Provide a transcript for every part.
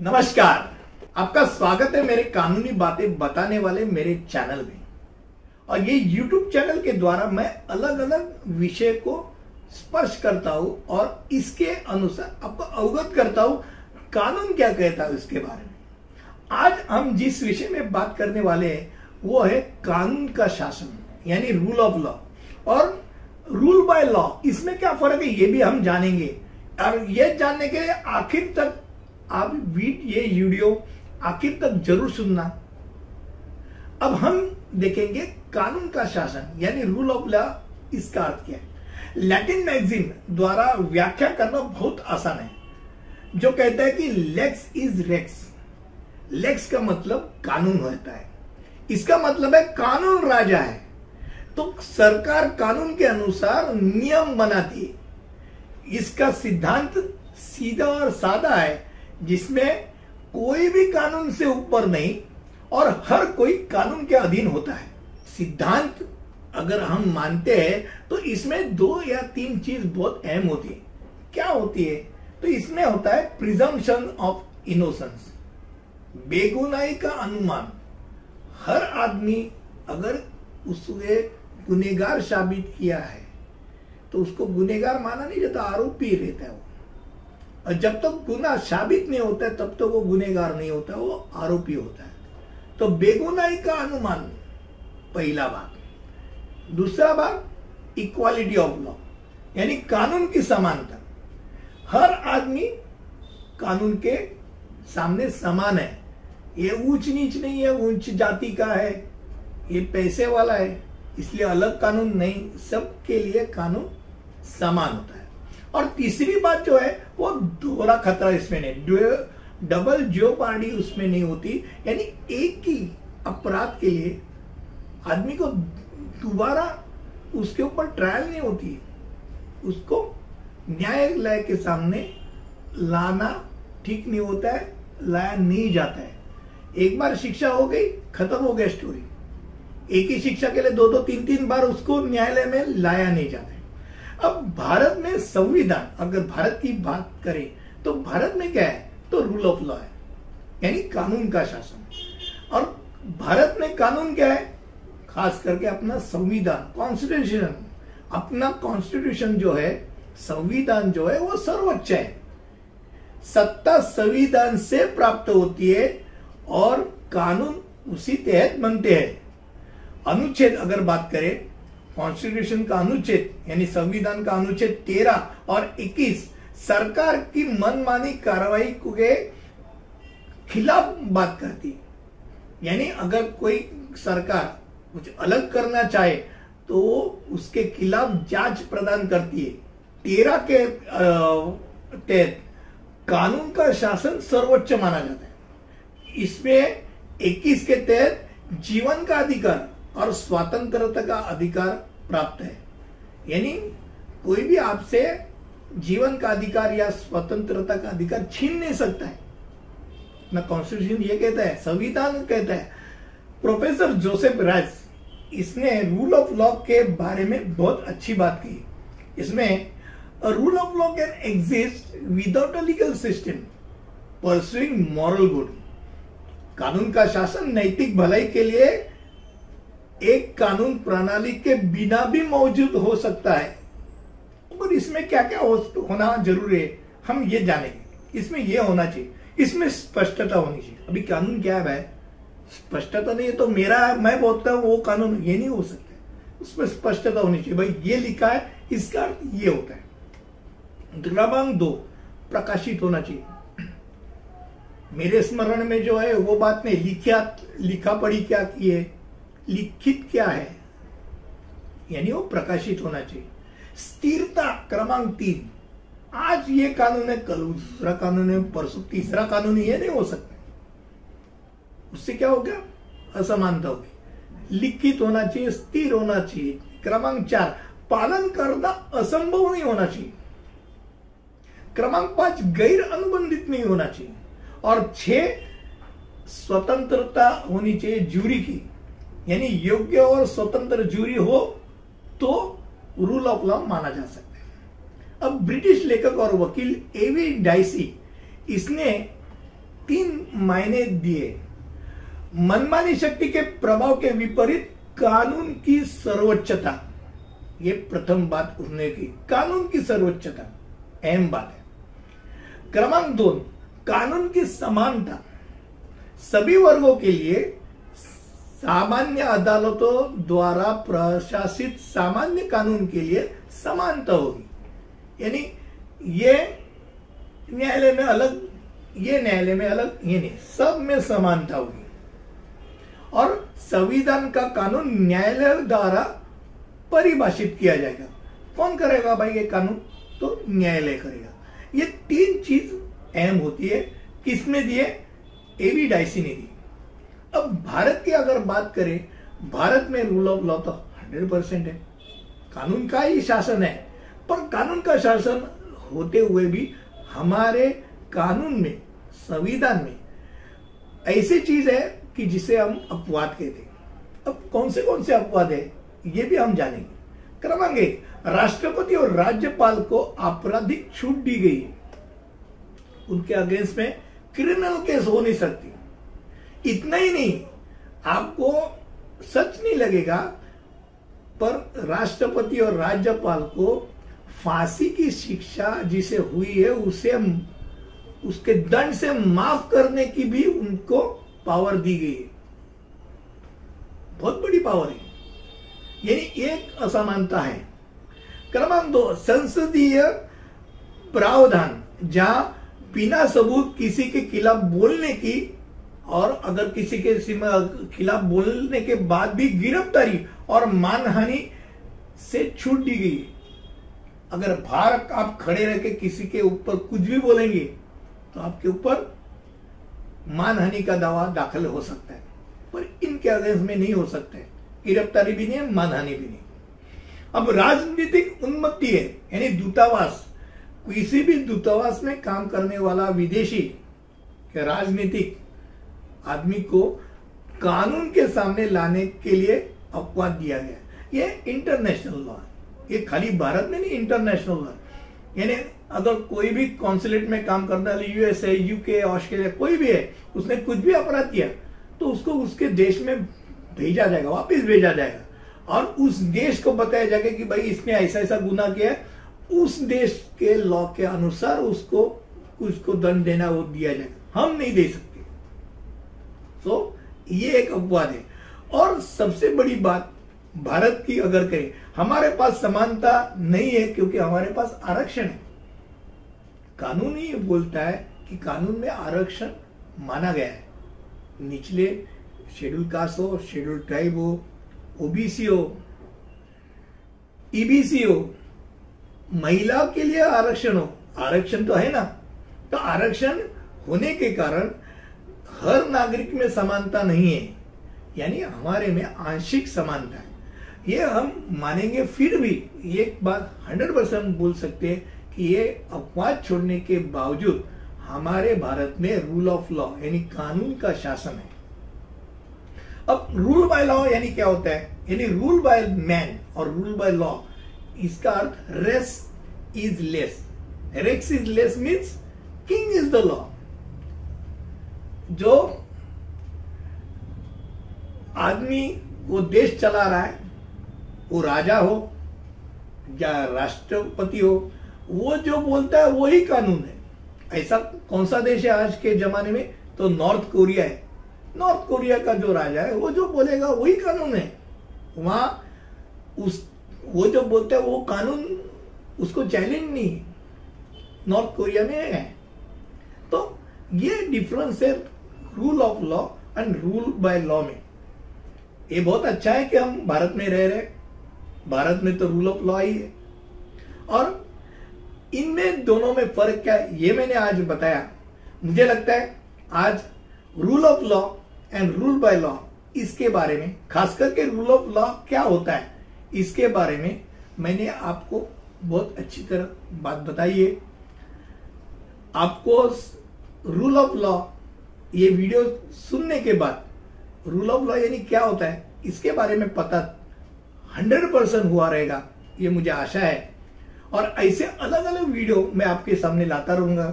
नमस्कार, आपका स्वागत है मेरे कानूनी बातें बताने वाले मेरे चैनल में। और ये YouTube चैनल के द्वारा मैं अलग अलग विषय को स्पर्श करता हूं और इसके अनुसार आपको अवगत करता हूं कानून क्या कहता है इसके बारे में। आज हम जिस विषय में बात करने वाले हैं वो है कानून का शासन, यानी रूल ऑफ लॉ और रूल बाय लॉ। इसमें क्या फर्क है ये भी हम जानेंगे। और ये जानने के लिए आखिर तक आप ये वीडियो आखिर तक जरूर सुनना। अब हम देखेंगे कानून का शासन यानी रूल ऑफ लॉ, इसका अर्थ क्या है। लैटिन मैगजीन द्वारा व्याख्या करना बहुत आसान है, जो कहता है कि लेक्स इज रेक्स। लेक्स का मतलब कानून होता है, इसका मतलब है कानून राजा है। तो सरकार कानून के अनुसार नियम बनाती है। इसका सिद्धांत सीधा और सादा है, जिसमें कोई भी कानून से ऊपर नहीं और हर कोई कानून के अधीन होता है। सिद्धांत अगर हम मानते हैं तो इसमें 2 या 3 चीज बहुत अहम होती है। क्या होती है? तो इसमें होता है प्रिजम्पशन ऑफ इनोसेंस, बेगुनाही का अनुमान। हर आदमी अगर उसने गुनहगार साबित किया है तो उसको गुनहगार माना नहीं जाता, आरोपी रहता है वो। और जब तक गुनाह साबित नहीं होता है तब तक वो गुनहगार नहीं होता, वो आरोपी होता है। तो बेगुनाही का अनुमान पहला बात। दूसरा बात इक्वालिटी ऑफ लॉ, यानी कानून की समानता। हर आदमी कानून के सामने समान है। ये ऊंच नीच नहीं है, ऊंच जाति का है, ये पैसे वाला है, इसलिए अलग कानून नहीं, सबके लिए कानून समान होता है। और तीसरी बात जो है वो दोहरा खतरा इसमें नहीं, डबल जियोपार्डी उसमें नहीं होती। यानी एक ही अपराध के लिए आदमी को दोबारा उसके ऊपर ट्रायल नहीं होती, उसको न्यायालय के सामने लाना ठीक नहीं होता है, लाया नहीं जाता है। एक बार शिक्षा हो गई, खत्म हो गया स्टोरी। एक ही शिक्षा के लिए 2-2, 3-3 बार उसको न्यायालय में लाया नहीं जाता है। अब भारत में संविधान, अगर भारत की बात करें तो भारत में क्या है? तो रूल ऑफ लॉ है, यानी कानून का शासन। और भारत में कानून क्या है? खास करके अपना संविधान, कॉन्स्टिट्यूशन। अपना कॉन्स्टिट्यूशन जो है, संविधान जो है वो सर्वोच्च है। सत्ता संविधान से प्राप्त होती है और कानून उसी तहत बनते हैं। अनुच्छेद अगर बात करें, कॉन्स्टिट्यूशन का अनुच्छेद यानी संविधान का अनुच्छेद 13 और 21 सरकार की मनमानी कार्रवाई के खिलाफ बात करती है। यानी अगर कोई सरकार कुछ अलग करना चाहे तो उसके खिलाफ जांच प्रदान करती है। 13 के तहत कानून का शासन सर्वोच्च माना जाता है। इसमें 21 के तहत जीवन का अधिकार और स्वतंत्रता का अधिकार प्राप्त है। यानी कोई भी आपसे जीवन का अधिकार या स्वतंत्रता का अधिकार छीन नहीं सकता है ना। कॉन्स्टिट्यूशन ये कहता है, संविधान कहता है। प्रोफेसर जोसेफ राज, इसने रूल ऑफ लॉ के बारे में बहुत अच्छी बात की। इसमें rule of law can exist without a legal system pursuing moral good. कानून का शासन नैतिक भलाई के लिए एक कानून प्रणाली के बिना भी मौजूद हो सकता है। पर इसमें क्या क्या होना जरूरी है हम ये जानेंगे। इसमें ये होना चाहिए, इसमें स्पष्टता होनी चाहिए। अभी कानून क्या है भाई? स्पष्टता नहीं है तो मैं बोलता हूं वो कानून, ये नहीं हो सकता। उसमें स्पष्टता होनी चाहिए, भाई ये लिखा है इसका अर्थ ये होता है। क्रमांक 2 प्रकाशित होना चाहिए। मेरे स्मरण में जो है वो बात नहीं, लिखा पढ़ी क्या की है, लिखित क्या है, यानी वो प्रकाशित होना चाहिए। स्थिरता क्रमांक 3, आज ये कानून है कल दूसरा कानून है, परसों तीसरा कानून है, ये नहीं हो सकता। उससे क्या हो गया? असमानता होगी। लिखित होना चाहिए, स्थिर होना चाहिए। क्रमांक 4, पालन करना असंभव नहीं होना चाहिए। क्रमांक 5, गैर अनुबंधित नहीं होना चाहिए। और 6, स्वतंत्रता होनी चाहिए जूरी की, यानी योग्य और स्वतंत्र जूरी हो तो रूल ऑफ लॉ माना जा सकता है। अब ब्रिटिश लेखक और वकील एवी डाइसी, इसने तीन मायने दिए। मनमानी शक्ति के प्रभाव के विपरीत कानून की सर्वोच्चता, ये प्रथम बात उसने की, कानून की सर्वोच्चता अहम बात है। क्रमांक 2, कानून की समानता, सभी वर्गों के लिए सामान्य अदालतों द्वारा प्रशासित सामान्य कानून के लिए समानता होगी। यानी ये न्यायालय में अलग, ये न्यायालय में अलग, ये नहीं, सब में समानता होगी। और संविधान का कानून न्यायालय द्वारा परिभाषित किया जाएगा। कौन करेगा भाई ये कानून? तो न्यायालय करेगा। ये तीन चीज अहम होती है। किसने दिए? एबी डाइसी ने दी। अब भारत की अगर बात करें, भारत में रूल ऑफ लॉ तो 100% है, कानून का ही शासन है। पर कानून का शासन होते हुए भी हमारे कानून में, संविधान में ऐसी चीज है कि जिसे हम अपवाद कहते हैं। अब कौन से अपवाद है ये भी हम जानेंगे। क्रमांक 1, राष्ट्रपति और राज्यपाल को आपराधिक छूट दी गई है। उनके अगेंस्ट में क्रिमिनल केस हो नहीं सकती। इतना ही नहीं, आपको सच नहीं लगेगा, पर राष्ट्रपति और राज्यपाल को फांसी की शिक्षा जिसे हुई है उसे, उसके दंड से माफ करने की भी उनको पावर दी गई है। बहुत बड़ी पावर है, यानी एक असमानता है। क्रमांक 2, संसदीय प्रावधान, जहां बिना सबूत किसी के खिलाफ बोलने की, और अगर किसी के खिलाफ बोलने के बाद भी गिरफ्तारी और मानहानि से छूट दी गई है। अगर बाहर आप खड़े रह के किसी के ऊपर कुछ भी बोलेंगे तो आपके ऊपर मानहानि का दावा दाखिल हो सकता है, पर इनके अगेंस्ट में नहीं हो सकता है। गिरफ्तारी भी नहीं है, मानहानि भी नहीं। अब राजनीतिक उन्नति है, यानी दूतावास, किसी भी दूतावास में काम करने वाला विदेशी के राजनीतिक आदमी को कानून के सामने लाने के लिए अपवाद दिया गया। ये इंटरनेशनल लॉ है, ये खाली भारत में नहीं, इंटरनेशनल लॉ। यानी अगर कोई भी कॉन्सुलेट में काम करने वाले यूएसए, यूके, ऑस्ट्रेलिया, कोई भी है, उसने कुछ भी अपराध किया तो उसको उसके देश में भेजा जाएगा, वापस भेजा जाएगा, और उस देश को बताया जाएगा कि भाई इसने ऐसा ऐसा गुनाह किया है। उस देश के लॉ के अनुसार उसको दंड देना वो दिया जाएगा, हम नहीं दे सकते। तो ये एक अपवाद है। और सबसे बड़ी बात भारत की अगर करें, हमारे पास समानता नहीं है क्योंकि हमारे पास आरक्षण है। कानून ही बोलता है कि कानून में आरक्षण माना गया है। निचले शेड्यूल कास्ट हो, शेड्यूल ट्राइब हो, ओबीसी हो, ईबीसी हो, महिलाओं के लिए आरक्षण हो, आरक्षण तो है ना। तो आरक्षण होने के कारण हर नागरिक में समानता नहीं है, यानी हमारे में आंशिक समानता है। ये हम मानेंगे, फिर भी एक बात 100% बोल सकते हैं कि ये अपवाद छोड़ने के बावजूद हमारे भारत में रूल ऑफ लॉ यानी कानून का शासन है। अब रूल बाय लॉ यानी क्या होता है? यानी रूल बाय मैन और रूल बाय लॉ, इसका अर्थ रेस इज लेस। रेक्स इज लेस means king is the law. जो आदमी वो देश चला रहा है, वो राजा हो या राष्ट्रपति हो, वो जो बोलता है वही कानून है। ऐसा कौन सा देश है आज के जमाने में? तो नॉर्थ कोरिया है। नॉर्थ कोरिया का जो राजा है वो जो बोलेगा वही कानून है। वहां वो जो बोलता है वो कानून, उसको चैलेंज नहीं नॉर्थ कोरिया में है। तो ये डिफरेंस है rule of law and rule by law में। ये बहुत अच्छा है कि हम भारत में रह रहे, भारत में तो रूल ऑफ लॉ ही है। और इनमें दोनों में फर्क क्या है ये मैंने आज बताया। मुझे लगता है आज rule of law and rule by law, इसके बारे में, खास करके रूल ऑफ लॉ क्या होता है इसके बारे में मैंने आपको बहुत अच्छी तरह बात बताई है। आपको रूल ऑफ लॉ, ये वीडियो सुनने के बाद रूल ऑफ लॉ यानी क्या होता है इसके बारे में पता 100% हुआ रहेगा, ये मुझे आशा है। और ऐसे अलग अलग वीडियो मैं आपके सामने लाता रहूंगा।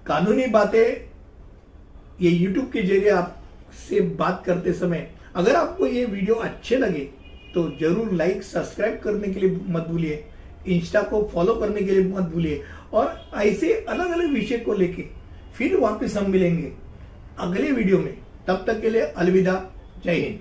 कानूनी बातें ये YouTube के जरिए आपसे बात करते समय अगर आपको ये वीडियो अच्छे लगे तो जरूर लाइक सब्सक्राइब करने के लिए मत भूलिए, इंस्टा को फॉलो करने के लिए मत भूलिए और ऐसे अलग अलग विषय को लेके फिर वापस हम मिलेंगे अगले वीडियो में। तब तक के लिए अलविदा, जय हिंद।